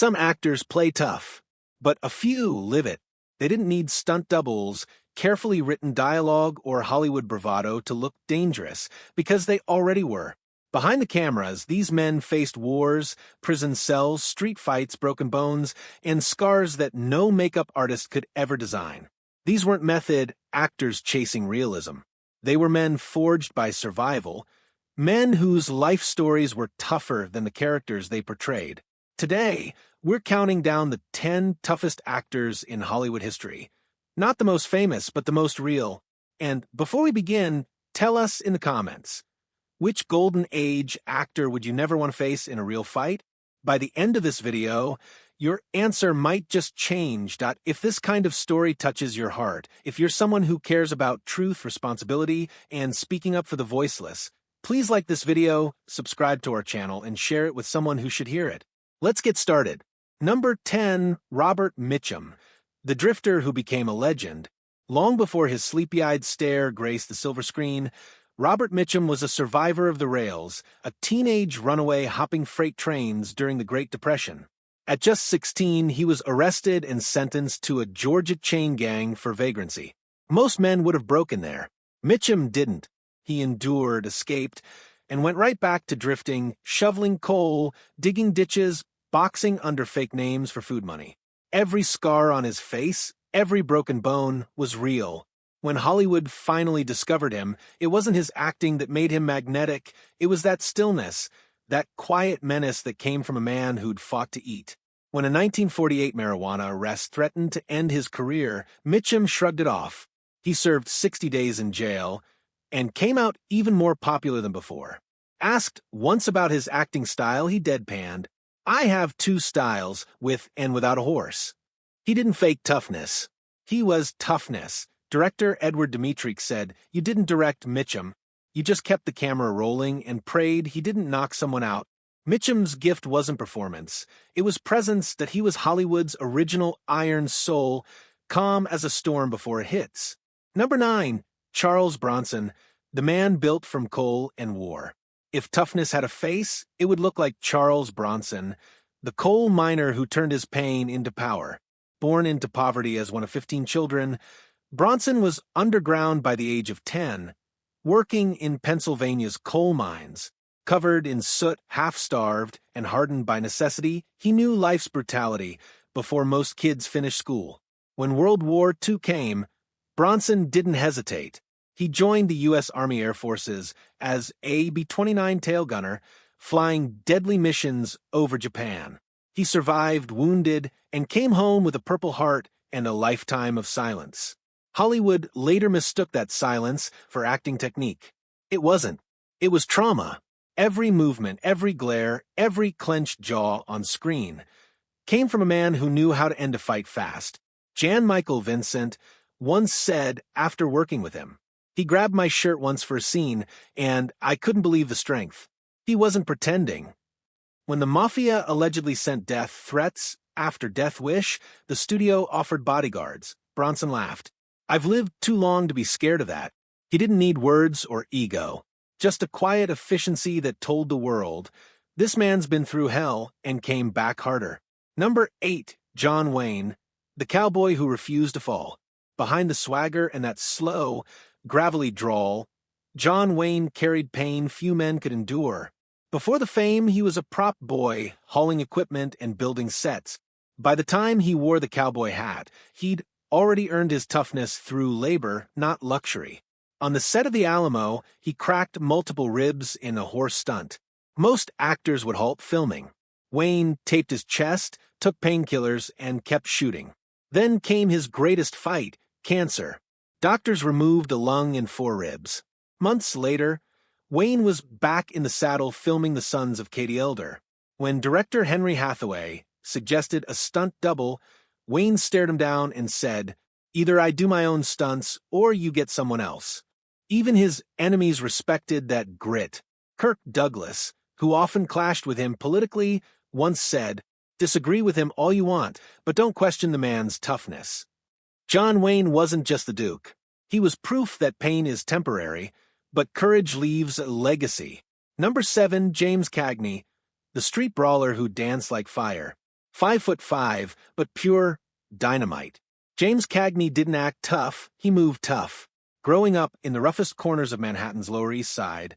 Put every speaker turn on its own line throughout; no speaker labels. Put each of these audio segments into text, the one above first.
Some actors play tough, but a few live it. They didn't need stunt doubles, carefully written dialogue, or Hollywood bravado to look dangerous, because they already were. Behind the cameras, these men faced wars, prison cells, street fights, broken bones, and scars that no makeup artist could ever design. These weren't method actors chasing realism. They were men forged by survival, men whose life stories were tougher than the characters they portrayed. Today, we're counting down the 10 toughest actors in Hollywood history. Not the most famous, but the most real. And before we begin, tell us in the comments, which golden age actor would you never want to face in a real fight? By the end of this video, your answer might just change. If this kind of story touches your heart, if you're someone who cares about truth, responsibility, and speaking up for the voiceless, please like this video, subscribe to our channel, and share it with someone who should hear it. Let's get started. Number 10, Robert Mitchum, the drifter who became a legend. Long before his sleepy-eyed stare graced the silver screen, Robert Mitchum was a survivor of the rails, a teenage runaway hopping freight trains during the Great Depression. At just 16, he was arrested and sentenced to a Georgia chain gang for vagrancy. Most men would have broken there. Mitchum didn't. He endured, escaped, and went right back to drifting, shoveling coal, digging ditches, boxing under fake names for food money. Every scar on his face, every broken bone was real. When Hollywood finally discovered him, it wasn't his acting that made him magnetic, it was that stillness, that quiet menace that came from a man who'd fought to eat. When a 1948 marijuana arrest threatened to end his career, Mitchum shrugged it off. He served 60 days in jail and came out even more popular than before. Asked once about his acting style, he deadpanned, "I have two styles, with and without a horse." He didn't fake toughness. He was toughness. Director Edward Dmytryk said, "You didn't direct Mitchum. You just kept the camera rolling and prayed he didn't knock someone out." Mitchum's gift wasn't performance. It was presence, that he was Hollywood's original iron soul, calm as a storm before it hits. Number 9, Charles Bronson, the man built from coal and war. If toughness had a face, it would look like Charles Bronson, the coal miner who turned his pain into power. Born into poverty as one of 15 children, Bronson was underground by the age of 10, working in Pennsylvania's coal mines. Covered in soot, half-starved, and hardened by necessity, he knew life's brutality before most kids finished school. When World War II came, Bronson didn't hesitate. He joined the U.S. Army Air Forces as a B-29 tail gunner, flying deadly missions over Japan. He survived, wounded, and came home with a Purple Heart and a lifetime of silence. Hollywood later mistook that silence for acting technique. It wasn't. It was trauma. Every movement, every glare, every clenched jaw on screen came from a man who knew how to end a fight fast. Jan Michael Vincent once said after working with him, "He grabbed my shirt once for a scene, and I couldn't believe the strength." He wasn't pretending. When the Mafia allegedly sent death threats after Death Wish, the studio offered bodyguards. Bronson laughed. "I've lived too long to be scared of that." He didn't need words or ego, just a quiet efficiency that told the world, this man's been through hell and came back harder. Number 8, John Wayne, the cowboy who refused to fall. Behind the swagger and that slow, gravelly drawl, John Wayne carried pain few men could endure. Before the fame, he was a prop boy, hauling equipment and building sets. By the time he wore the cowboy hat, he'd already earned his toughness through labor, not luxury. On the set of The Alamo, he cracked multiple ribs in a horse stunt. Most actors would halt filming. Wayne taped his chest, took painkillers, and kept shooting. Then came his greatest fight, cancer. Doctors removed a lung and 4 ribs. Months later, Wayne was back in the saddle filming The Sons of Katie Elder. When director Henry Hathaway suggested a stunt double, Wayne stared him down and said, "Either I do my own stunts or you get someone else." Even his enemies respected that grit. Kirk Douglas, who often clashed with him politically, once said, "Disagree with him all you want, but don't question the man's toughness." John Wayne wasn't just the Duke. He was proof that pain is temporary, but courage leaves a legacy. Number 7, James Cagney, the street brawler who danced like fire. 5'5", but pure dynamite. James Cagney didn't act tough, he moved tough. Growing up in the roughest corners of Manhattan's Lower East Side,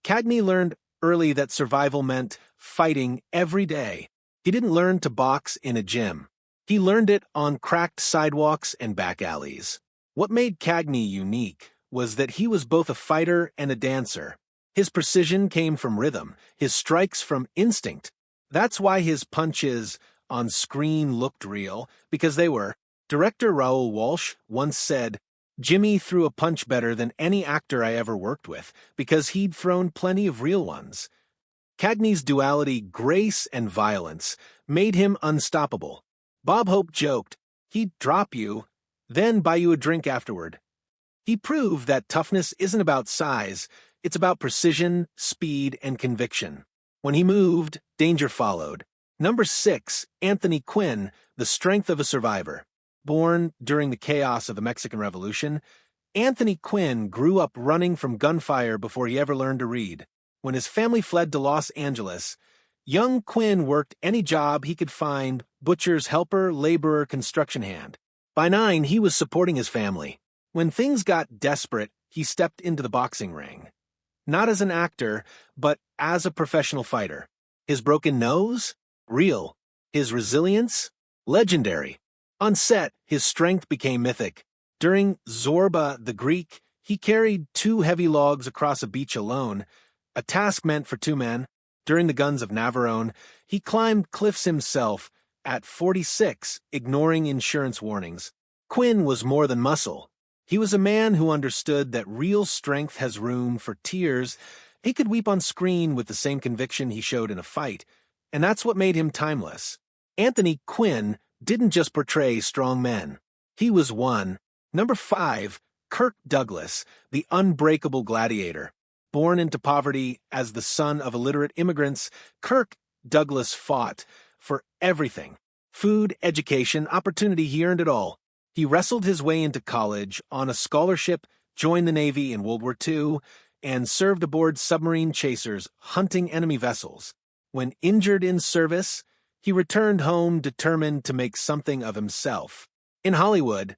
Cagney learned early that survival meant fighting every day. He didn't learn to box in a gym. He learned it on cracked sidewalks and back alleys. What made Cagney unique was that he was both a fighter and a dancer. His precision came from rhythm, his strikes from instinct. That's why his punches on screen looked real, because they were. Director Raoul Walsh once said, "Jimmy threw a punch better than any actor I ever worked with, because he'd thrown plenty of real ones." Cagney's duality, grace and violence, made him unstoppable. Bob Hope joked, he'd drop you, then buy you a drink afterward. He proved that toughness isn't about size, it's about precision, speed, and conviction. When he moved, danger followed. Number 6, Anthony Quinn, the strength of a survivor. Born during the chaos of the Mexican Revolution, Anthony Quinn grew up running from gunfire before he ever learned to read. When his family fled to Los Angeles, young Quinn worked any job he could find: butcher's helper, laborer, construction hand. By 9, he was supporting his family. When things got desperate, he stepped into the boxing ring. Not as an actor, but as a professional fighter. His broken nose? Real. His resilience? Legendary. On set, his strength became mythic. During Zorba the Greek, he carried 2 heavy logs across a beach alone, a task meant for 2 men. During the Guns of Navarone, he climbed cliffs himself at 46, ignoring insurance warnings. Quinn was more than muscle. He was a man who understood that real strength has room for tears. He could weep on screen with the same conviction he showed in a fight, and that's what made him timeless. Anthony Quinn didn't just portray strong men. He was one. Number 5, Kirk Douglas, the unbreakable gladiator. Born into poverty as the son of illiterate immigrants, Kirk Douglas fought for everything. Food, education, opportunity, he earned it all. He wrestled his way into college on a scholarship, joined the Navy in World War II, and served aboard submarine chasers hunting enemy vessels. When injured in service, he returned home determined to make something of himself. In Hollywood,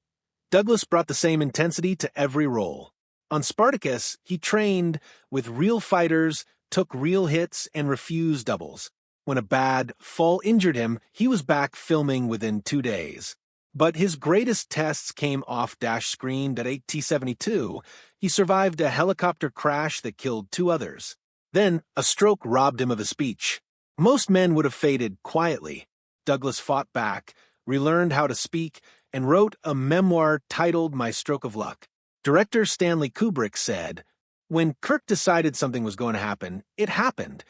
Douglas brought the same intensity to every role. On Spartacus, he trained with real fighters, took real hits, and refused doubles. When a bad fall injured him, he was back filming within 2 days. But his greatest tests came off-screen. At 1872, he survived a helicopter crash that killed 2 others. Then, a stroke robbed him of his speech. Most men would have faded quietly. Douglas fought back, relearned how to speak, and wrote a memoir titled My Stroke of Luck. Director Stanley Kubrick said, "When Kirk decided something was going to happen, it happened."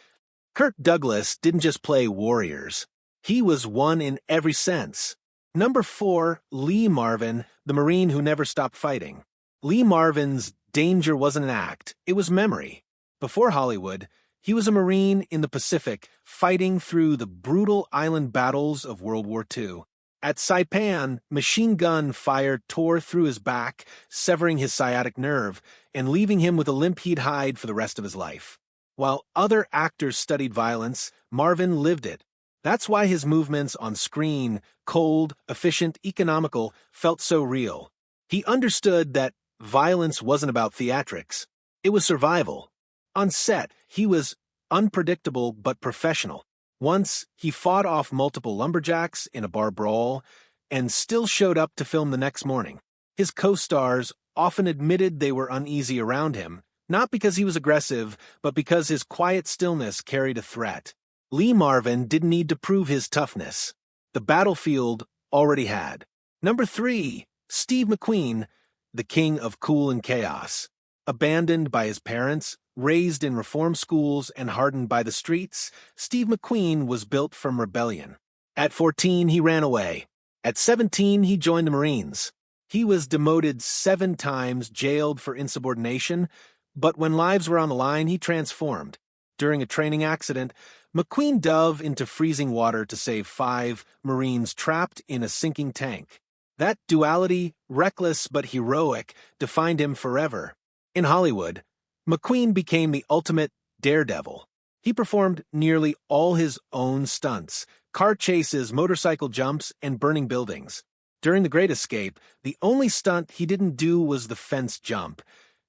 Kirk Douglas didn't just play warriors. He was one in every sense. Number 4, Lee Marvin, the Marine who never stopped fighting. Lee Marvin's danger wasn't an act, it was memory. Before Hollywood, he was a Marine in the Pacific, fighting through the brutal island battles of World War II. At Saipan, machine gun fire tore through his back, severing his sciatic nerve, and leaving him with a limp he'd hide for the rest of his life. While other actors studied violence, Marvin lived it. That's why his movements on screen, cold, efficient, economical, felt so real. He understood that violence wasn't about theatrics. It was survival. On set, he was unpredictable but professional. Once, he fought off multiple lumberjacks in a bar brawl and still showed up to film the next morning. His co-stars often admitted they were uneasy around him, not because he was aggressive, but because his quiet stillness carried a threat. Lee Marvin didn't need to prove his toughness. The battlefield already had. Number 3, Steve McQueen, the king of cool and chaos. Abandoned by his parents, raised in reform schools, and hardened by the streets, Steve McQueen was built from rebellion. At 14, he ran away. At 17, he joined the Marines. He was demoted 7 times, jailed for insubordination, but when lives were on the line, he transformed. During a training accident, McQueen dove into freezing water to save 5 Marines trapped in a sinking tank. That duality, reckless but heroic, defined him forever. In Hollywood, McQueen became the ultimate daredevil. He performed nearly all his own stunts, car chases, motorcycle jumps, and burning buildings. During The Great Escape, the only stunt he didn't do was the fence jump,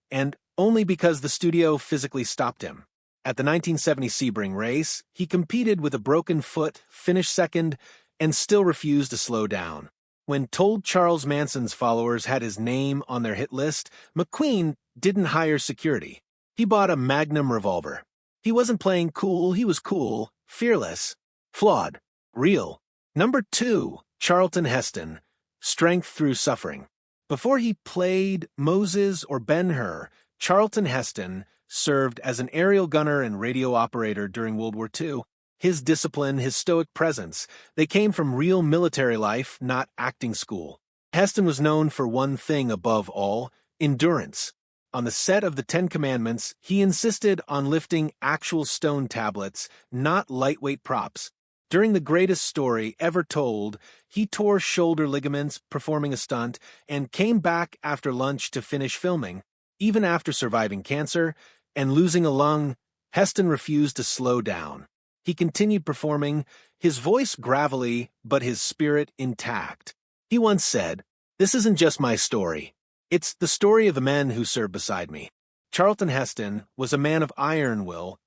and only because the studio physically stopped him. At the 1970 Sebring race, he competed with a broken foot, finished second, and still refused to slow down. When told Charles Manson's followers had his name on their hit list, McQueen didn't hire security. He bought a Magnum revolver. He wasn't playing cool, he was cool, fearless, flawed, real. Number 2, Charlton Heston, strength through suffering. Before he played Moses or Ben-Hur, Charlton Heston served as an aerial gunner and radio operator during World War II. His discipline, his stoic presence, they came from real military life, not acting school. Heston was known for one thing above all: endurance. On the set of the Ten Commandments, he insisted on lifting actual stone tablets, not lightweight props. During the greatest story ever told, he tore shoulder ligaments performing a stunt and came back after lunch to finish filming. Even after surviving cancer and losing a lung, Heston refused to slow down. He continued performing, his voice gravelly, but his spirit intact. He once said, "This isn't just my story. It's the story of the men who served beside me." Charlton Heston was a man of iron will,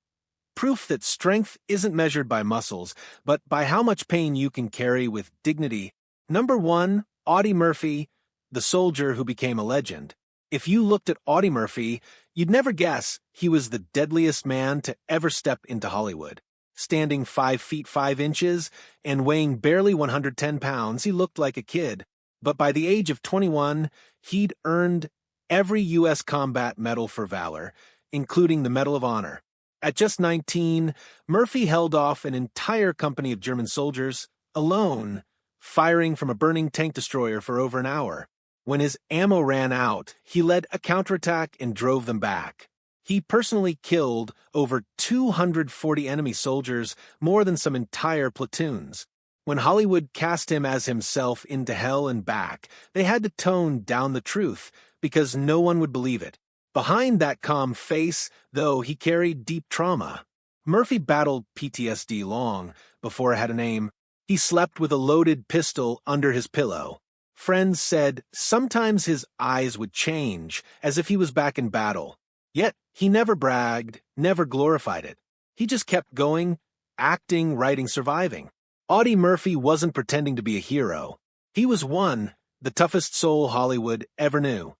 proof that strength isn't measured by muscles, but by how much pain you can carry with dignity. Number 1, Audie Murphy, the soldier who became a legend. If you looked at Audie Murphy, you'd never guess he was the deadliest man to ever step into Hollywood. Standing 5 feet 5 inches and weighing barely 110 pounds, he looked like a kid. But by the age of 21, he'd earned every U.S. combat medal for valor, including the Medal of Honor. At just 19, Murphy held off an entire company of German soldiers, alone, firing from a burning tank destroyer for over an hour. When his ammo ran out, he led a counterattack and drove them back. He personally killed over 240 enemy soldiers, more than some entire platoons. When Hollywood cast him as himself into hell and back, they had to tone down the truth, because no one would believe it. Behind that calm face, though, he carried deep trauma. Murphy battled PTSD long before it had a name. He slept with a loaded pistol under his pillow. Friends said sometimes his eyes would change, as if he was back in battle. Yet he never bragged, never glorified it. He just kept going, acting, writing, surviving. Audie Murphy wasn't pretending to be a hero. He was the toughest soul Hollywood ever knew.